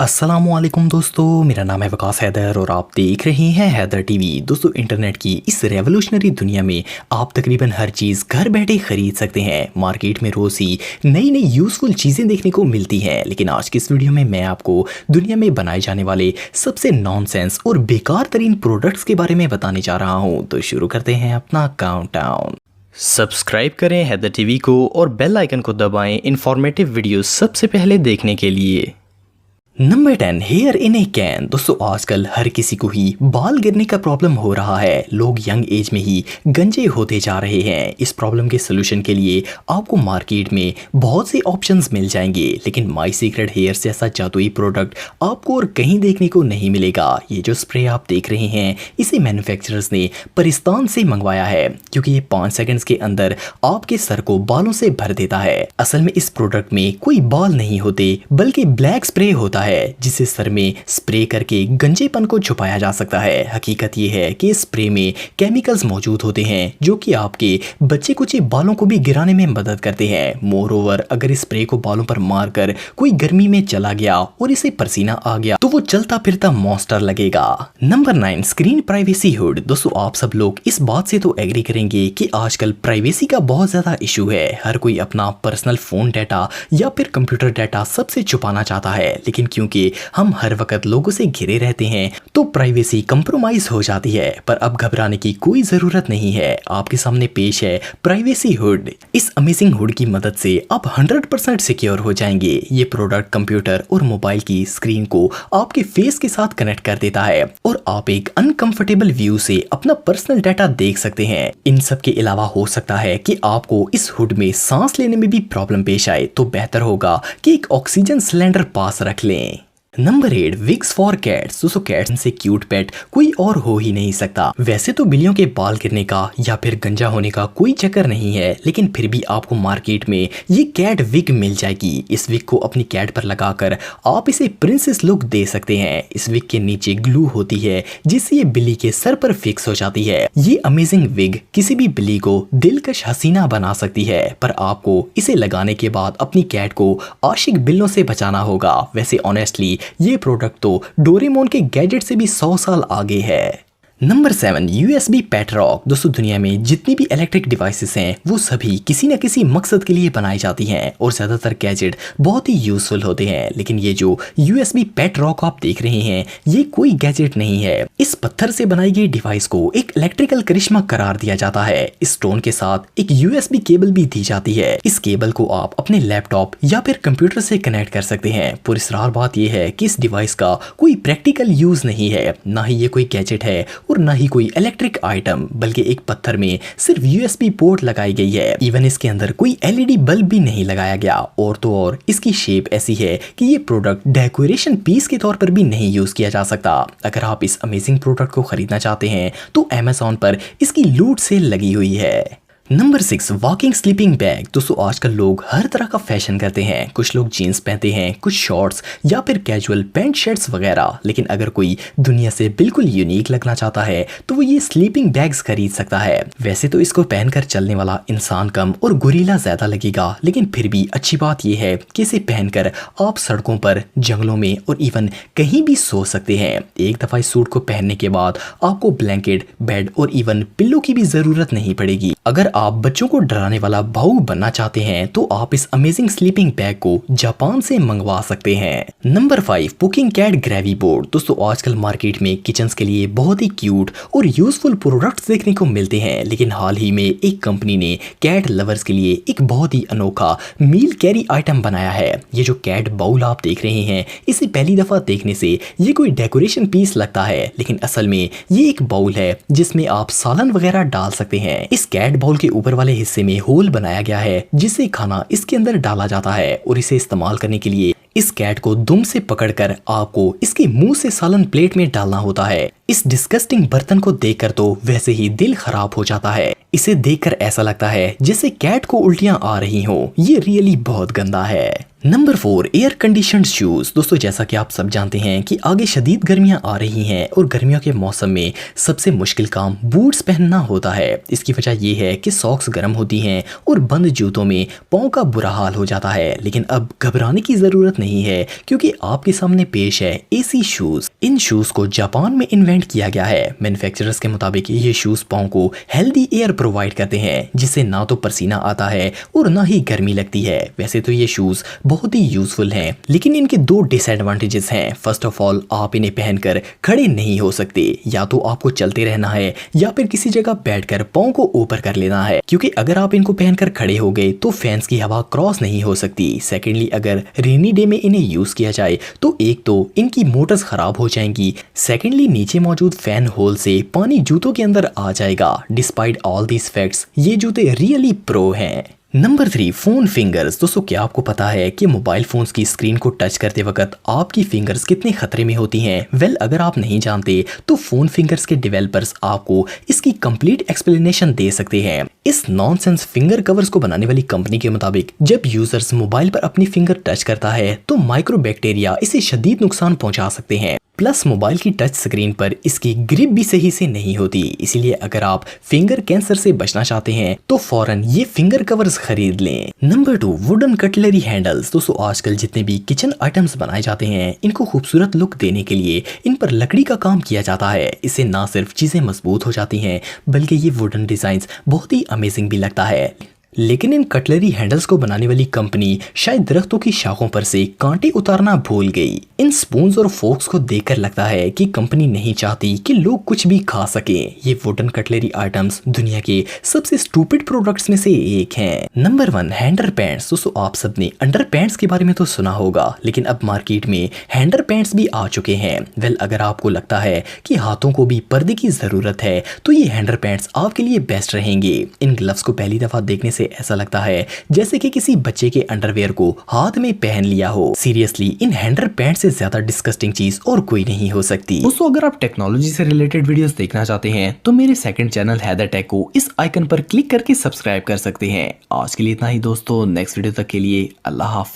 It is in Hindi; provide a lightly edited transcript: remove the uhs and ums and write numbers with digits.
अस्सलामुअलैकुम दोस्तों, मेरा नाम है वकास हैदर और आप देख रहे हैं हैदर टीवी। दोस्तों, इंटरनेट की इस रेवोल्यूशनरी दुनिया में आप तकरीबन हर चीज़ घर बैठे खरीद सकते हैं। मार्केट में रोज़ ही नई नई यूज़फुल चीज़ें देखने को मिलती हैं, लेकिन आज की इस वीडियो में मैं आपको दुनिया में बनाए जाने वाले सबसे नॉनसेंस और बेकार तरीन प्रोडक्ट्स के बारे में बताने जा रहा हूँ। तो शुरू करते हैं अपना काउंटडाउन। सब्सक्राइब करें हैदर टीवी को और बेल आइकन को दबाएं इंफॉर्मेटिव वीडियो सबसे पहले देखने के लिए। Number 10, here in A can. दोस्तों, आजकल हर किसी को ही बाल गिरने का प्रॉब्लम हो रहा है। लोग यंग एज में ही गंजे होते जा रहे हैं। इस प्रॉब्लम के सोल्यूशन के लिए आपको मार्केट में बहुत से ऑप्शंस मिल जाएंगे, लेकिन माई सीक्रेट हेयर्स जैसा जादुई प्रोडक्ट आपको और कहीं देखने को नहीं मिलेगा। ये जो स्प्रे आप देख रहे हैं, इसे मैन्युफैक्चरर्स ने पाकिस्तान से मंगवाया है, क्योंकि ये 5 सेकंड्स के अंदर आपके सर को बालों से भर देता है। असल में इस प्रोडक्ट में कोई बाल नहीं होते, बल्कि ब्लैक स्प्रे होता है जिसे सर में स्प्रे करके गंजेपन को छुपाया जा सकता है। हकीकत ये है कि स्प्रे में केमिकल्स मौजूद होते हैं जो कि आपके बच्चे कुछ बालों को भी गिराने में मदद करते हैं। मोर ओवर, अगर इस स्प्रे को बालों पर मारकर कोई गर्मी में चला गया और इसे पसीना आ गया तो वो चलता फिरता मॉन्स्टर लगेगा। Number 9, screen privacy hood. दोस्तों, आप सब लोग इस बात से तो एग्री करेंगे कि आजकल प्राइवेसी का बहुत ज्यादा इशू है। हर कोई अपना पर्सनल फोन डाटा या फिर कंप्यूटर डाटा सबसे छुपाना चाहता है, लेकिन क्योंकि हम हर वक्त लोगों से घिरे रहते हैं तो प्राइवेसी कंप्रोमाइज हो जाती है। पर अब घबराने की कोई जरूरत नहीं है। आपके सामने पेश है प्राइवेसी हुड। इस अमेजिंग हुड की मदद से आप 100% सिक्योर हो जाएंगे। ये प्रोडक्ट कंप्यूटर और मोबाइल की स्क्रीन को आपके फेस के साथ कनेक्ट कर देता है और आप एक अनकंफर्टेबल व्यू से अपना पर्सनल डाटा देख सकते हैं। इन सब के अलावा हो सकता है कि आपको इस हुड में सांस लेने में भी प्रॉब्लम पेश आए, तो बेहतर होगा कि एक ऑक्सीजन सिलेंडर पास रख लें। Number 8, wigs for cats. दोस्तों, कैट्स से क्यूट पेट कोई और हो ही नहीं सकता। वैसे तो बिल्लियों के बाल गिरने का या फिर गंजा होने का कोई चक्कर नहीं है, लेकिन फिर भी आपको मार्केट में ये कैट विग मिल जाएगी। इस विग को अपनी कैट पर लगाकर आप इसे प्रिंसेस लुक दे सकते हैं। इस विग के नीचे ग्लू होती है जिससे ये बिल्ली के सर पर फिक्स हो जाती है। ये अमेजिंग विग किसी भी बिल्ली को दिलकश हसीना बना सकती है, पर आपको इसे लगाने के बाद अपनी कैट को आशिक बिल्लों से बचाना होगा। वैसे ऑनेस्टली ये प्रोडक्ट तो डोरेमोन के गैजेट से भी 100 साल आगे है। नंबर 7, USB पेट रॉक। दोस्तों, दुनिया में जितनी भी इलेक्ट्रिक डिवाइसेस हैं वो सभी किसी न किसी मकसद के लिए बनाई जाती हैं और ज्यादातर गैजेट बहुत ही यूजफुल होते हैं, लेकिन ये जो USB पेट रॉक आप देख रहे हैं ये कोई गैजेट नहीं है। इस पत्थर से बनाई गई डिवाइस को एक इलेक्ट्रिकल करिश्मा करार दिया जाता है। इस स्टोन के साथ एक USB केबल भी दी जाती है। इस केबल को आप अपने लैपटॉप या फिर कंप्यूटर से कनेक्ट कर सकते हैं। पुरस्कार बात यह है कि इस डिवाइस का कोई प्रैक्टिकल यूज नहीं है, ना ही ये कोई गैजेट है और ना ही कोई इलेक्ट्रिक आइटम, बल्कि एक पत्थर में सिर्फ USB पोर्ट लगाई गई है। इवन इसके अंदर कोई LED बल्ब भी नहीं लगाया गया। और तो और इसकी शेप ऐसी है कि ये प्रोडक्ट डेकोरेशन पीस के तौर पर भी नहीं यूज किया जा सकता। अगर आप इस अमेजिंग प्रोडक्ट को खरीदना चाहते हैं तो Amazon पर इसकी लूट सेल लगी हुई है। Number 6, walking sleeping bag. दोस्तों, आजकल लोग हर तरह का फैशन करते हैं। कुछ लोग जीन्स पहनते हैं, कुछ शॉर्ट्स या फिर कैजुअल पैंट शर्ट्स वगैरह, लेकिन अगर कोई दुनिया से बिल्कुल यूनिक लगना चाहता है तो वो ये स्लीपिंग बैग्स खरीद सकता है। वैसे तो इसको पहनकर चलने वाला इंसान कम और गोरिल्ला ज्यादा लगेगा, लेकिन फिर भी अच्छी बात यह है कि इसे पहनकर आप सड़कों पर, जंगलों में और इवन कहीं भी सो सकते हैं। एक दफा इस सूट को पहनने के बाद आपको ब्लैंकेट, बेड और इवन पिल्लो की भी जरूरत नहीं पड़ेगी। अगर आप बच्चों को डराने वाला भाऊ बनना चाहते हैं तो आप इस अमेजिंग स्लीपिंग बैग को जापान से मंगवा सकते हैं। Number 5, cooking cat gravy board. दोस्तों, आजकल मार्केट में किचन्स के लिए बहुत ही क्यूट और यूजफुल प्रोडक्ट्स देखने को मिलते हैं, लेकिन हाल ही में एक कंपनी ने कैट लवर्स के लिए एक बहुत ही अनोखा मील कैरी आइटम बनाया है। ये जो कैट बाउल आप देख रहे हैं, इसे पहली दफा देखने से ये कोई डेकोरेशन पीस लगता है, लेकिन असल में ये एक बाउल है जिसमें आप सालन वगैरह डाल सकते हैं। इस कैट बाउल के ऊपर वाले हिस्से में होल बनाया गया है जिससे खाना इसके अंदर डाला जाता है और इसे इस्तेमाल करने के लिए इस कैट को दुम से पकड़कर आपको इसके मुंह से सालन प्लेट में डालना होता है। इस डिस्गस्टिंग बर्तन को देखकर तो वैसे ही दिल खराब हो जाता है। इसे देखकर ऐसा लगता है जैसे कैट को उल्टियां आ रही हो। ये रियली बहुत गंदा है। Number 4, air conditioned shoes. दोस्तों जैसा कि आप सब जानते हैं कि आगे शदीद गर्मियां आ रही हैं और गर्मियों के मौसम में सबसे मुश्किल काम बूट्स पहनना होता है। इसकी वजह यह है कि सॉक्स गर्म होती हैं और बंद जूतों में पाँव का बुरा हाल हो जाता है। लेकिन अब घबराने की जरूरत नहीं है क्योंकि आपके सामने पेश है एसी शूज। इन शूज को जापान में इन्वेंट किया गया है। मैन्युफैक्चरर्स के मुताबिक ये शूज पाँव को हेल्दी एयर प्रोवाइड करते हैं जिससे ना तो पसीना आता है और ना ही गर्मी लगती है। वैसे तो ये शूज बहुत ही यूजफुल हैं, लेकिन इनके 2 डिसएडवांटेजेस हैं। फर्स्ट ऑफ ऑल, आप इन्हें पहनकर खड़े नहीं हो सकते। या तो आपको चलते रहना है या फिर किसी जगह बैठकर पाँव को ऊपर कर लेना है, क्योंकि अगर आप इनको पहनकर खड़े हो गए तो फैंस की हवा क्रॉस नहीं हो सकती। सेकेंडली, अगर रेनी डे में इन्हें यूज किया जाए तो एक तो इनकी मोटर्स खराब हो जाएंगी, सेकेंडली नीचे मौजूद फैन होल से पानी जूतों के अंदर आ जाएगा। डिस्पाइट ऑल दीज फैक्ट्स, ये जूते रियली प्रो हैं। Number 3, phone fingers. दोस्तों क्या आपको पता है कि मोबाइल फोन्स की स्क्रीन को टच करते वक्त आपकी फिंगर्स कितने खतरे में होती हैं? वेल, अगर आप नहीं जानते तो फोन फिंगर्स के डेवलपर्स आपको इसकी कंप्लीट एक्सप्लेनेशन दे सकते हैं। इस नॉनसेंस फिंगर कवर्स को बनाने वाली कंपनी के मुताबिक जब यूजर्स मोबाइल पर अपनी फिंगर टच करता है तो माइक्रोबैक्टीरिया इसे शदीद नुकसान पहुंचा सकते हैं। प्लस मोबाइल की टच स्क्रीन पर इसकी ग्रिप भी सही से नहीं होती। इसीलिए अगर आप फिंगर कैंसर से बचना चाहते हैं तो फौरन ये फिंगर कवर्स खरीद लें। Number 2, wooden cutlery handles. दोस्तों आजकल जितने भी किचन आइटम्स बनाए जाते हैं इनको खूबसूरत लुक देने के लिए इन पर लकड़ी का काम किया जाता है। इससे ना सिर्फ चीजें मजबूत हो जाती हैं बल्कि ये वुडन डिजाइन्स बहुत ही अमेजिंग भी लगता है। लेकिन इन कटलरी हैंडल्स को बनाने वाली कंपनी शायद दरख्तों की शाखों पर से कांटे उतारना भूल गई। इन स्पून्स और फोक्स को देखकर लगता है कि कंपनी नहीं चाहती कि लोग कुछ भी खा सकें। ये वुडन कटलरी आइटम्स दुनिया के सबसे स्टूपिड प्रोडक्ट्स में से एक हैं। नंबर 1, हैंडर पैंट्स। दोस्तों आप सबने अंडर पैंट्स के बारे में तो सुना होगा, लेकिन अब मार्केट में हैंडर पैंट्स भी आ चुके हैं। वेल, अगर आपको लगता है कि हाथों को भी पर्दे की जरूरत है तो ये हैंडर पैंट्स आपके लिए बेस्ट रहेंगे। इन ग्लव्स को पहली दफा देखने से ऐसा लगता है जैसे कि किसी बच्चे के अंडरवेयर को हाथ में पहन लिया हो। सीरियसली, इन हैंडर पैंट से ज्यादा डिस्गस्टिंग चीज और कोई नहीं हो सकती। दोस्तों अगर आप टेक्नोलॉजी से रिलेटेड वीडियोस देखना चाहते हैं तो मेरे सेकंड चैनल हैदर टेक को इस आइकन पर क्लिक करके सब्सक्राइब कर सकते हैं। आज के लिए इतना ही दोस्तों, नेक्स्ट वीडियो तक के लिए अल्लाह हाफिज।